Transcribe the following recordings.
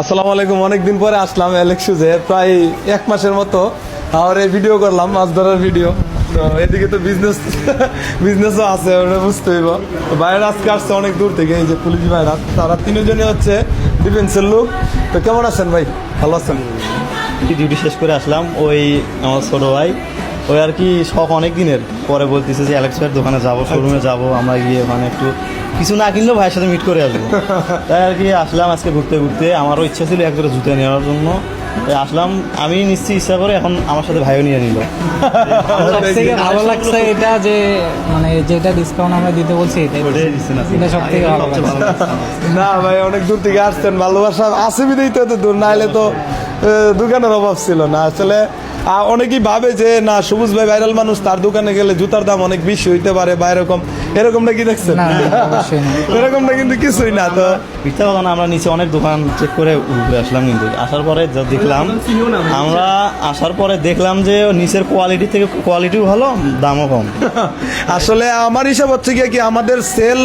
আসসালামু আলাইকুম। অনেকদিন পরে আসলাম অ্যালেক্স শুজে, প্রায় 1 মাসের মতো আর এই ভিডিও করলাম, মাছ ধরার ভিডিও। তো এদিকে তো বিজনেসও আছে, ওটা বুঝতে হইব। বাইরে আজকে আসছে অনেক দূর থেকে, এই যে পুলিশ ভাইরা, তারা তিনজনই হচ্ছে ডিফেন্সের লোক। তো কেমন আছেন ভাই? ভালো আছেন? ডিউটি শেষ করে আসলাম। ওই আমার ছোট ভাই ওই আর কি শখ অনেক দিনের, পরে বলতেছে যে অ্যালেক্স ভাইয়ের দোকানে যাবো, শোরুমে যাবো, আমরা গিয়ে ওখানে একটু কিছু না কিনলেও ভাইয়ের সাথে মিট করে আসবো। তাই আর কি আসলাম আজকে ঘুরতে ঘুরতে। আমারও ইচ্ছা ছিল এক জোড়া জুতা নেওয়ার জন্য, তাই আসলাম। আমি নিশ্চয়ই ইচ্ছা করে, এখন আমার সাথে ভাইও নিয়ে নিল। ভালো লাগছে এটা যে মানে যেটা ডিসকাউন্ট আমরা দিতে বলছি এটাই দিচ্ছে না, এটা সব থেকে ভালো সবচেয়ে ভালো লাগছে আমার। না ভাই, অনেক দূর থেকে আসছেন, ভালোবাসা আছে বিদেই তো এত দূর, না হলে তো দোকানের অভাব ছিল না আসলে। অনেকেই ভাবে যে না, সবুজ ভাই ভাইরাল মানুষ, তার দোকানে গেলে জুতার দাম অনেক বেশি হইতে পারে বা এরকম। এরকমটা কি দেখছেন? না, অবশ্যই না। এরকমটা কিন্তু কিছুই না। তো মিথ্যা কথা না, আমরা নিচে অনেক দোকান চেক করে ঘুরে আসলাম, কিন্তু আসার পরে যা দেখলাম, আমরা আসার পরে দেখলাম যে নিচের কোয়ালিটি থেকে কোয়ালিটিও ভালো, দামও কম। আসলে আমার হিসাব হচ্ছে কি আমাদের সেল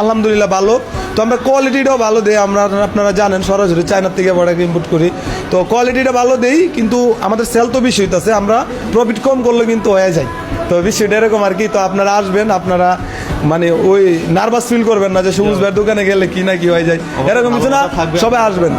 আলহামদুলিল্লাহ ভালো, তো আমরা কোয়ালিটিটাও ভালো দেই। আমরা, আপনারা জানেন, সরাসরি চায়নার থেকে প্রোডাক্ট ইম্পোর্ট করি, তো কোয়ালিটিটা ভালো দেই, কিন্তু আমাদের সেল তো বেশি হইতেছে, আমরা প্রফিট কম করলে কিন্তু হয়ে যায়। তো বিষয়টা এরকম আর কি। তো আপনারা আসবেন, আপনারা মানে ওই নার্ভাস ফিল করবেন না যে সবুজ ভাইয়ের দোকানে গেলে কি না কি হয়ে যায়, এরকম কিছু না, সবাই আসবেন।